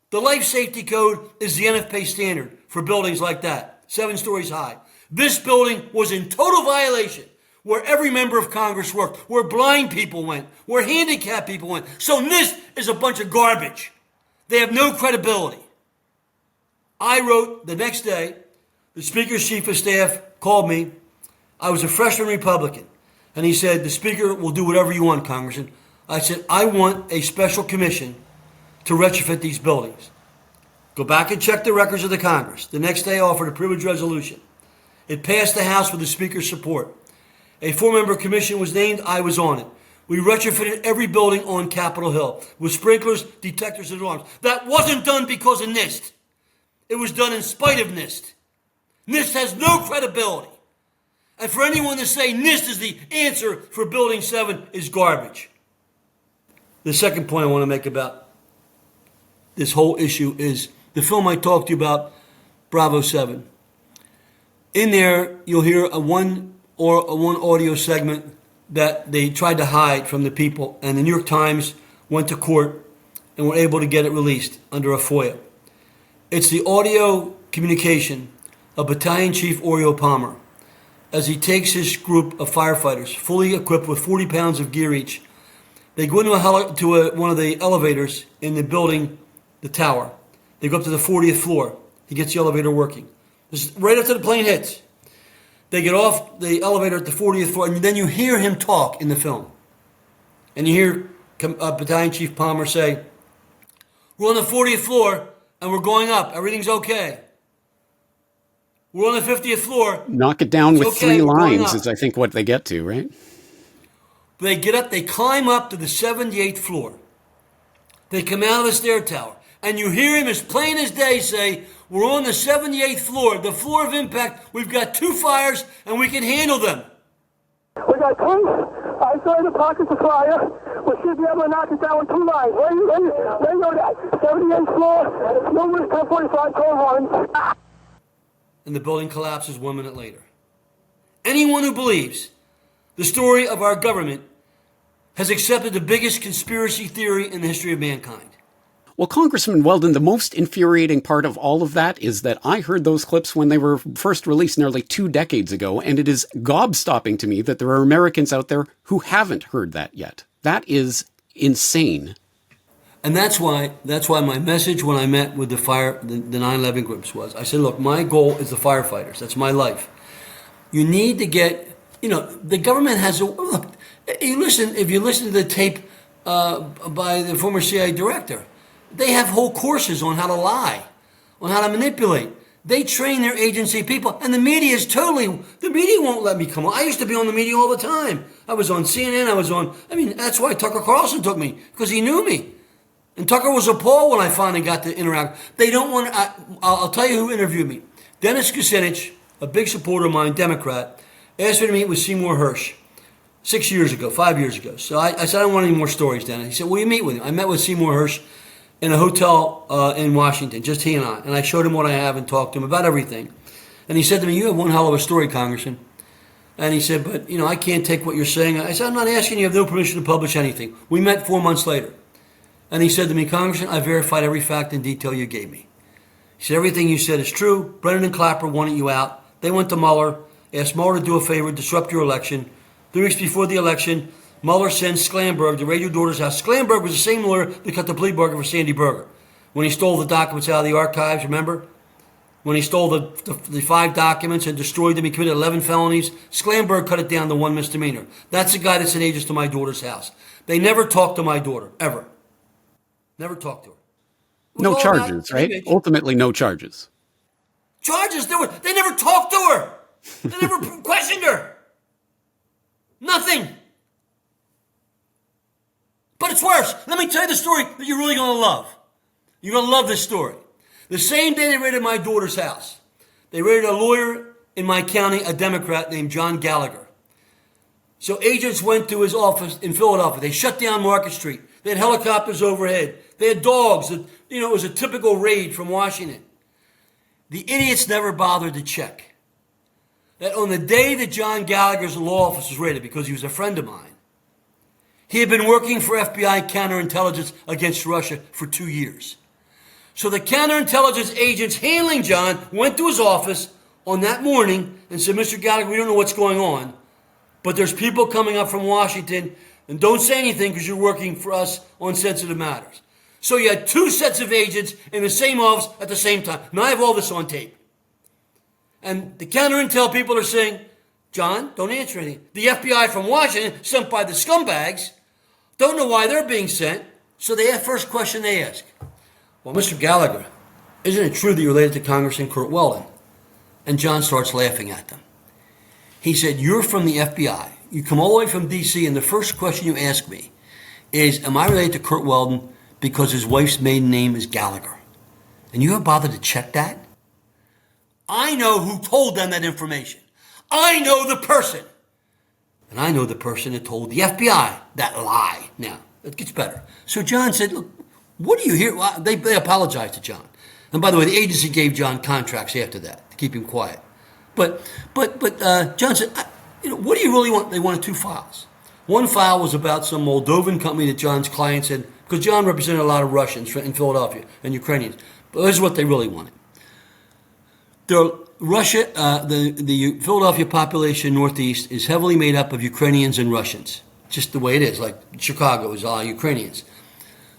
The life safety code is the NFPA standard for buildings like that, 7 stories high. This building was in total violation, where every member of Congress worked, where blind people went, where handicapped people went. So NIST is a bunch of garbage. They have no credibility. I wrote the next day, the Speaker's Chief of Staff called me. I was a freshman Republican. And he said, the Speaker will do whatever you want, Congressman. I said, I want a special commission to retrofit these buildings. Go back and check the records of the Congress. The next day I offered a privilege resolution. It passed the House with the Speaker's support. A 4-member commission was named. I was on it. We retrofitted every building on Capitol Hill with sprinklers, detectors, and alarms. That wasn't done because of NIST. It was done in spite of NIST. NIST has no credibility. And for anyone to say NIST is the answer for Building 7 is garbage. The second point I want to make about this whole issue is the film I talked to you about, Bravo 7. In there, you'll hear a one audio segment that they tried to hide from the people, and the New York Times went to court and were able to get it released under a FOIA. It's the audio communication of Battalion Chief Oriel Palmer as he takes his group of firefighters, fully equipped with 40 pounds of gear each. They go into one of the elevators in the building, the tower. They go up to the 40th floor. He gets the elevator working. This is right after the plane hits. They get off the elevator at the 40th floor, and then you hear him talk in the film. And you hear Battalion Chief Palmer say, we're on the 40th floor, and we're going up. Everything's okay. We're on the 50th floor. Knock it down with 3 lines is, I think, what they get to, right? They get up, they climb up to the 78th floor. They come out of the stair tower, and you hear him as plain as day say, we're on the 78th floor, the floor of impact. We've got 2 fires, and we can handle them. We got 2. I saw in the pockets of fire. We should be able to knock it down with 2 lines. Where you know that? 78th floor, numerous 1045 cold lines. And the building collapses 1 minute later. Anyone who believes the story of our government has accepted the biggest conspiracy theory in the history of mankind. Well, Congressman Weldon, the most infuriating part of all of that is that I heard those clips when they were first released nearly 2 decades ago, and it is gobstopping to me that there are Americans out there who haven't heard that yet. That is insane. And that's why my message when I met with the 9/11 groups was, I said, look, my goal is the firefighters. That's my life. You need to get, the government has look, if you listen to the tape by the former CIA director, they have whole courses on how to lie, on how to manipulate. They train their agency people, and the media won't let me come on. I used to be on the media all the time. I was on CNN, that's why Tucker Carlson took me, because he knew me. And Tucker was appalled when I finally got to interact. They don't want I'll tell you who interviewed me. Dennis Kucinich, a big supporter of mine, Democrat, asked me to meet with Seymour Hersh 5 years ago. So I said, I don't want any more stories, Dennis. He said, will you meet with him? I met with Seymour Hersh in a hotel in Washington, just he and I. And I showed him what I have and talked to him about everything. And he said to me, you have one hell of a story, Congressman. And he said, but, I can't take what you're saying. I said, I'm not asking you. I have no permission to publish anything. We met 4 months later. And he said to me, Congressman, I verified every fact and detail you gave me. He said, everything you said is true. Brennan and Clapper wanted you out. They went to Mueller, asked Mueller to do a favor, disrupt your election. 3 weeks before the election, Mueller sends Sklamberg to raid your daughter's house. Sklamberg was the same lawyer that cut the plea bargain for Sandy Berger. When he stole the documents out of the archives, remember? When he stole the 5 documents and destroyed them, he committed 11 felonies. Sklamberg cut it down to 1 misdemeanor. That's the guy that sent agents to my daughter's house. They never talked to my daughter, ever. Never talked to her. No charges, right? Ultimately, no charges. Charges? They never talked to her. They never questioned her. Nothing. But it's worse. Let me tell you the story that you're really going to love. You're going to love this story. The same day they raided my daughter's house, they raided a lawyer in my county, a Democrat named John Gallagher. So agents went to his office in Philadelphia. They shut down Market Street. They had helicopters overhead. They had dogs. It was a typical raid from Washington. The idiots never bothered to check that on the day that John Gallagher's law office was raided, because he was a friend of mine, he had been working for FBI counterintelligence against Russia for 2 years. So the counterintelligence agents handling John went to his office on that morning and said, Mr. Gallagher, we don't know what's going on, but there's people coming up from Washington, and don't say anything because you're working for us on sensitive matters. So you had 2 sets of agents in the same office at the same time. Now I have all this on tape. And the counterintel people are saying, John, don't answer anything. The FBI from Washington, sent by the scumbags, don't know why they're being sent. So the first question they ask, well, Mr. Gallagher, isn't it true that you're related to Congressman Curt Weldon? And John starts laughing at them. He said, you're from the FBI. You come all the way from D.C., and the first question you ask me is, am I related to Curt Weldon because his wife's maiden name is Gallagher? And you have bothered to check that? I know who told them that information. I know the person. And I know the person that told the FBI that lie. Now, it gets better. So John said, look, what do you hear? Well, they apologized to John. And by the way, the agency gave John contracts after that to keep him quiet. But John said, what do you really want? They wanted 2 files. One file was about some Moldovan company that John's client said, because John represented a lot of Russians in Philadelphia and Ukrainians. But this is what they really wanted. The Philadelphia population northeast is heavily made up of Ukrainians and Russians. Just the way it is, like Chicago is all Ukrainians.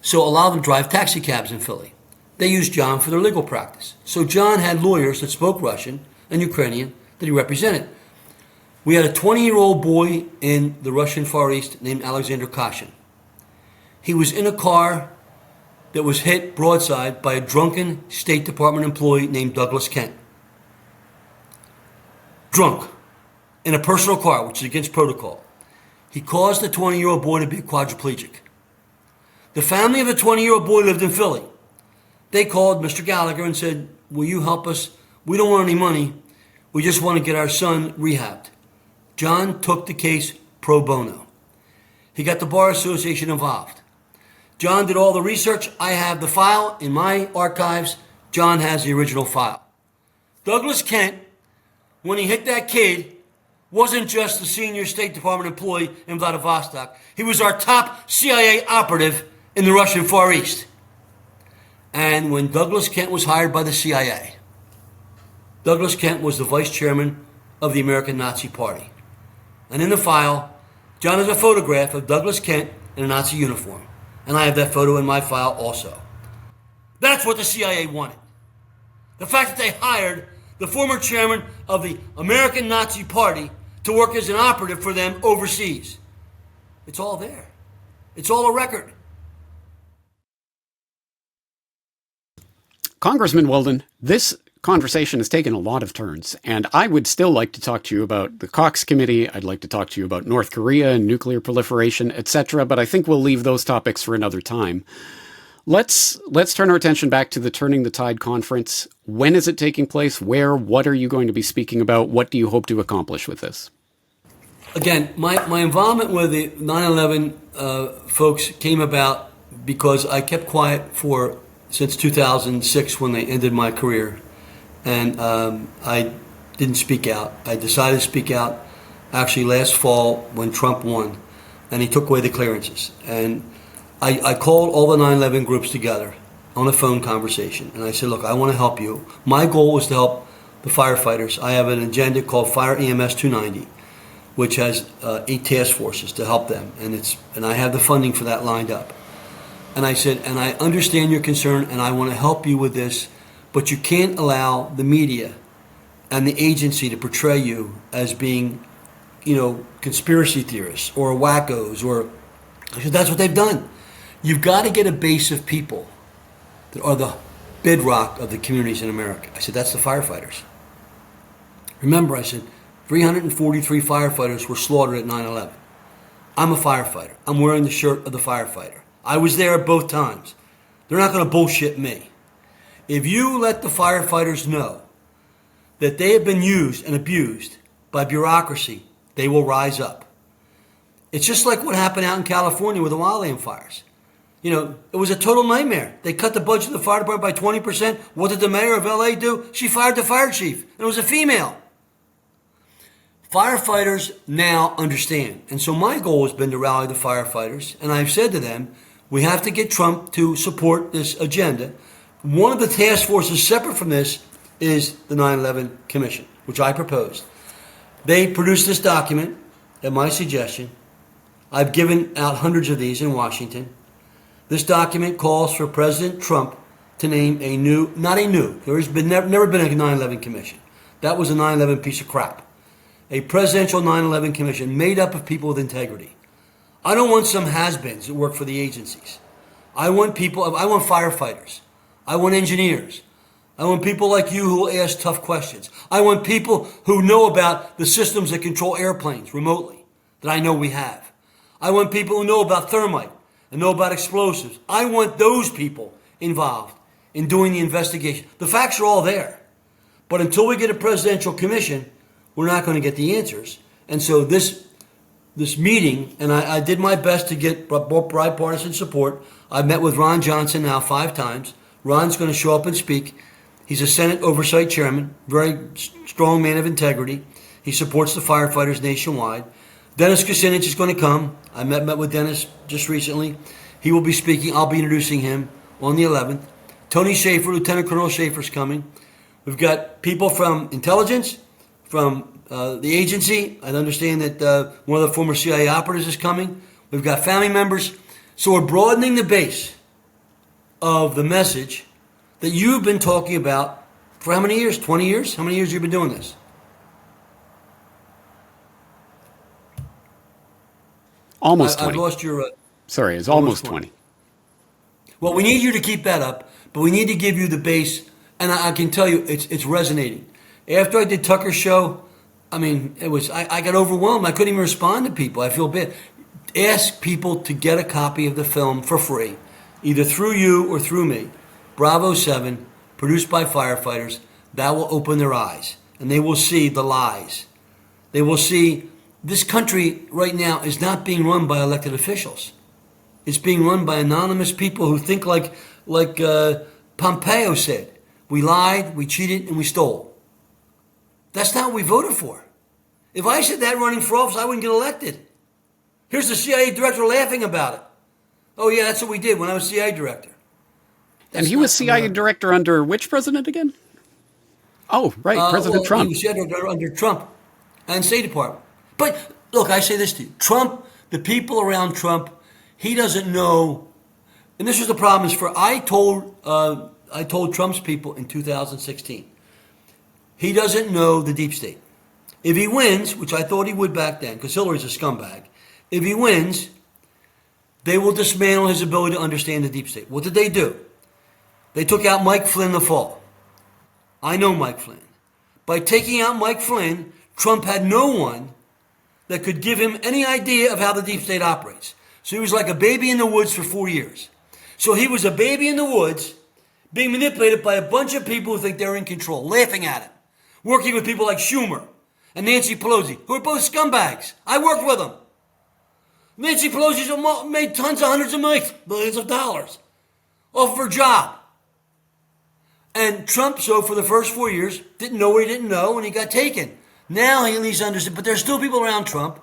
So a lot of them drive taxi cabs in Philly. They use John for their legal practice. So John had lawyers that spoke Russian and Ukrainian that he represented. We had a 20-year-old boy in the Russian Far East named Alexander Kashin. He was in a car that was hit broadside by a drunken State Department employee named Douglas Kent. Drunk, in a personal car, which is against protocol. He caused the 20-year-old boy to be quadriplegic. The family of the 20-year-old boy lived in Philly. They called Mr. Gallagher and said, will you help us? We don't want any money. We just want to get our son rehabbed. John took the case pro bono. He got the Bar Association involved. John did all the research. I have the file in my archives. John has the original file. Douglas Kent, when he hit that kid, wasn't just the senior State Department employee in Vladivostok. He was our top CIA operative in the Russian Far East. And when Douglas Kent was hired by the CIA, Douglas Kent was the vice chairman of the American Nazi Party. And in the file, John has a photograph of Douglas Kent in a Nazi uniform. And I have that photo in my file also. That's what the CIA wanted. The fact that they hired the former chairman of the American Nazi Party to work as an operative for them overseas. It's all there. It's all a record. Congressman Weldon, this conversation has taken a lot of turns, and I would still like to talk to you about the Cox Committee. I'd like to talk to you about North Korea and nuclear proliferation, etc., but I think we'll leave those topics for another time. Let's turn our attention back to the Turning the Tide conference. When is it taking place? Where? What are you going to be speaking about? What do you hope to accomplish with this? Again, my involvement with the 9/11 folks came about because I kept quiet since 2006 when they ended my career. And I didn't speak out. I decided to speak out actually last fall when Trump won and he took away the clearances. And I called all the 9/11 groups together on a phone conversation, and I said, look, I want to help you. My goal was to help the firefighters. I have an agenda called Fire EMS 290, which has 8 task forces to help them, and I have the funding for that lined up. And I said, and I understand your concern, and I want to help you with this, but you can't allow the media and the agency to portray you as being, conspiracy theorists or wackos, or I said, that's what they've done. You've got to get a base of people that are the bedrock of the communities in America. I said, that's the firefighters. Remember, I said, 343 firefighters were slaughtered at 9/11. I'm a firefighter. I'm wearing the shirt of the firefighter. I was there both times. They're not going to bullshit me. If you let the firefighters know that they have been used and abused by bureaucracy, they will rise up. It's just like what happened out in California with the wildland fires. It was a total nightmare. They cut the budget of the fire department by 20%. What did the mayor of LA do? She fired the fire chief, and it was a female. Firefighters now understand. And so my goal has been to rally the firefighters, and I've said to them, we have to get Trump to support this agenda. One of the task forces separate from this is the 9/11 Commission, which I proposed. They produced this document at my suggestion. I've given out hundreds of these in Washington. This document calls for President Trump to name there's been never been a 9/11 Commission. That was a 9/11 piece of crap. A presidential 9/11 Commission made up of people with integrity. I don't want some has-beens that work for the agencies. I want firefighters. I want engineers. I want people like you who will ask tough questions. I want people who know about the systems that control airplanes remotely, that I know we have. I want people who know about thermite and know about explosives. I want those people involved in doing the investigation. The facts are all there. But until we get a presidential commission, we're not going to get the answers. And so this meeting, and I did my best to get bipartisan support. I've met with Ron Johnson now 5 times. Ron's going to show up and speak. He's a Senate Oversight Chairman, very strong man of integrity. He supports the firefighters nationwide. Dennis Kucinich is going to come. I met with Dennis just recently. He will be speaking. I'll be introducing him on the 11th. Tony Shaffer, Lieutenant Colonel Shaffer, is coming. We've got people from intelligence, from the agency. I understand that one of the former CIA operatives is coming. We've got family members. So we're broadening the base of the message that you've been talking about for how many years? 20 years? How many years have you been doing this? Almost 20. I've lost your... Sorry, it's almost 20. Well, we need you to keep that up, but we need to give you the base, and I can tell you it's resonating. After I did Tucker's show, I got overwhelmed. I couldn't even respond to people. I feel bad. Ask people to get a copy of the film for free, either through you or through me. Bravo 7, produced by firefighters. That will open their eyes, and they will see the lies. They will see this country right now is not being run by elected officials. It's being run by anonymous people who think like Pompeo said. We lied, we cheated, and we stole. That's not what we voted for. If I said that running for office, I wouldn't get elected. Here's the CIA director laughing about it. Oh, yeah, that's what we did when I was CIA director. And he was CIA director under which president again? Oh, right, President Trump. He was CIA director under Trump and State Department. But, look, I say this to you. Trump, the people around Trump, he doesn't know, and this was the problem, I told Trump's people in 2016, he doesn't know the deep state. If he wins, which I thought he would back then, because Hillary's a scumbag, if he wins, they will dismantle his ability to understand the deep state. What did they do? They took out Mike Flynn in the fall. I know Mike Flynn. By taking out Mike Flynn, Trump had no one that could give him any idea of how the deep state operates. So he was like a baby in the woods for 4 years. So he was a baby in the woods being manipulated by a bunch of people who think they're in control, laughing at him, working with people like Schumer and Nancy Pelosi, who are both scumbags. I worked with them. Nancy Pelosi's made tons of hundreds of millions of dollars off of her job. And Trump, so for the first 4 years, didn't know what he didn't know, and he got taken. Now he at least understands, but there's still people around Trump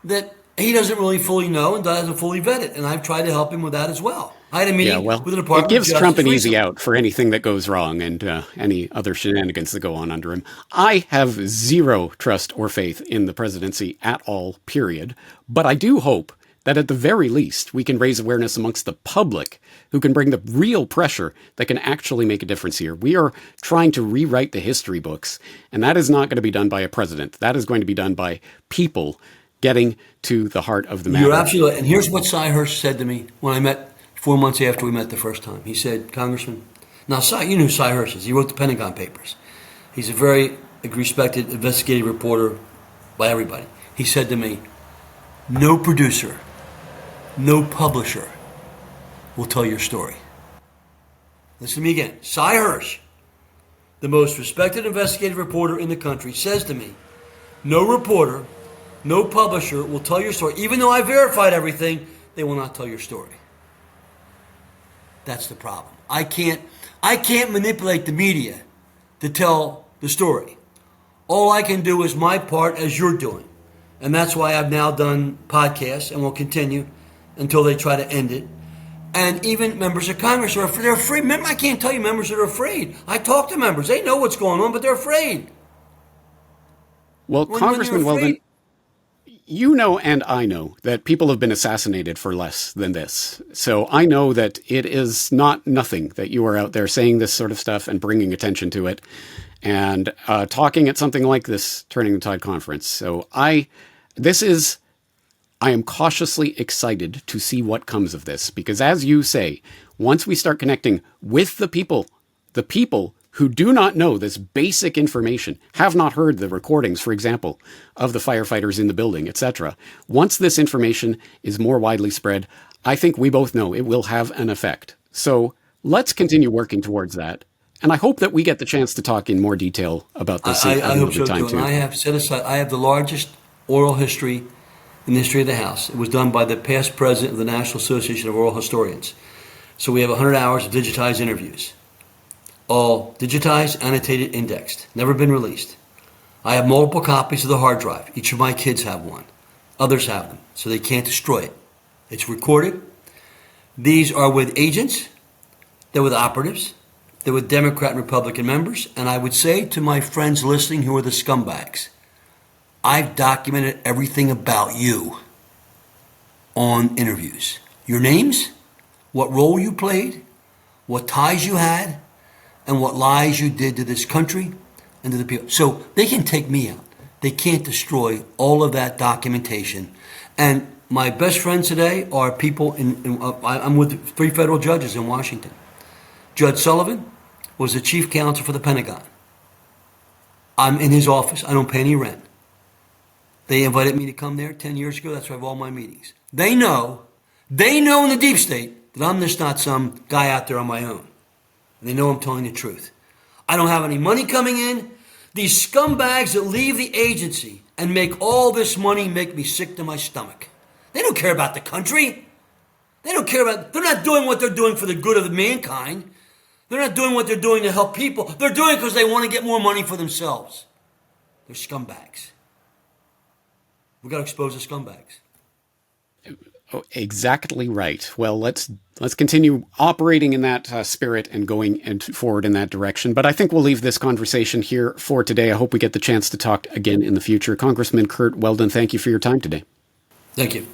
that He doesn't really fully know and doesn't fully vet it, and I've tried to help him with that as well. I had a meeting Yeah, well, with the Department it gives of Justice Trump an easy recently. out for anything that goes wrong and any other shenanigans that go on under him. I have zero trust or faith in the presidency at all, period. But I do hope that at the very least, we can raise awareness amongst the public who can bring the real pressure that can actually make a difference here. We are trying to rewrite the history books, and that is not going to be done by a president. That is going to be done by people getting to the heart of the matter. You're absolutely right. And here's what Cy Hirsch said to me when I met 4 months after we met the first time. He said, Congressman, now Cy, you knew who Cy Hirsch is. He wrote the Pentagon Papers. He's a very respected investigative reporter by everybody. He said to me, no producer, no publisher will tell your story. Listen to me again. Cy Hirsch, the most respected investigative reporter in the country, says to me, no reporter, no publisher will tell your story. Even though I verified everything, they will not tell your story. That's the problem. I can't manipulate the media to tell the story. All I can do is my part as you're doing. And that's why I've now done podcasts and will continue until they try to end it. And even members of Congress they're afraid. I can't tell you members that are afraid. I talk to members. They know what's going on, but they're afraid. Well, Congressman Weldon, you know and I know that people have been assassinated for less than this. So I know that it is not nothing that you are out there saying this sort of stuff and bringing attention to it and talking at something like this Turning the Tide conference. So I am cautiously excited to see what comes of this, because as you say, once we start connecting with the people who do not know this basic information, have not heard the recordings, for example, of the firefighters in the building, etc. Once this information is more widely spread, I think we both know it will have an effect. So let's continue working towards that. And I hope that we get the chance to talk in more detail about this I another hope so time too. too. And I have the largest oral history in the history of the House. It was done by the past president of the National Association of Oral Historians. So we have 100 hours of digitized interviews. All digitized, annotated, indexed. Never been released. I have multiple copies of the hard drive. Each of my kids have one. Others have them, so they can't destroy it. It's recorded. These are with agents. They're with operatives. They're with Democrat and Republican members. And I would say to my friends listening who are the scumbags, I've documented everything about you on interviews. Your names, what role you played, what ties you had, and what lies you did to this country and to the people. So they can take me out. They can't destroy all of that documentation. And my best friends today are people I'm with 3 federal judges in Washington. Judge Sullivan was the chief counsel for the Pentagon. I'm in his office. I don't pay any rent. They invited me to come there 10 years ago. That's where I have all my meetings. They know in the deep state that I'm just not some guy out there on my own. And they know I'm telling the truth. I don't have any money coming in. These scumbags that leave the agency and make all this money make me sick to my stomach. They don't care about the country. They're not doing what they're doing for the good of mankind. They're not doing what they're doing to help people. They're doing it because they want to get more money for themselves. They're scumbags. We've got to expose the scumbags. Oh, exactly right. Well, let's continue operating in that spirit and going forward in that direction. But I think we'll leave this conversation here for today. I hope we get the chance to talk again in the future. Congressman Curt Weldon, thank you for your time today. Thank you.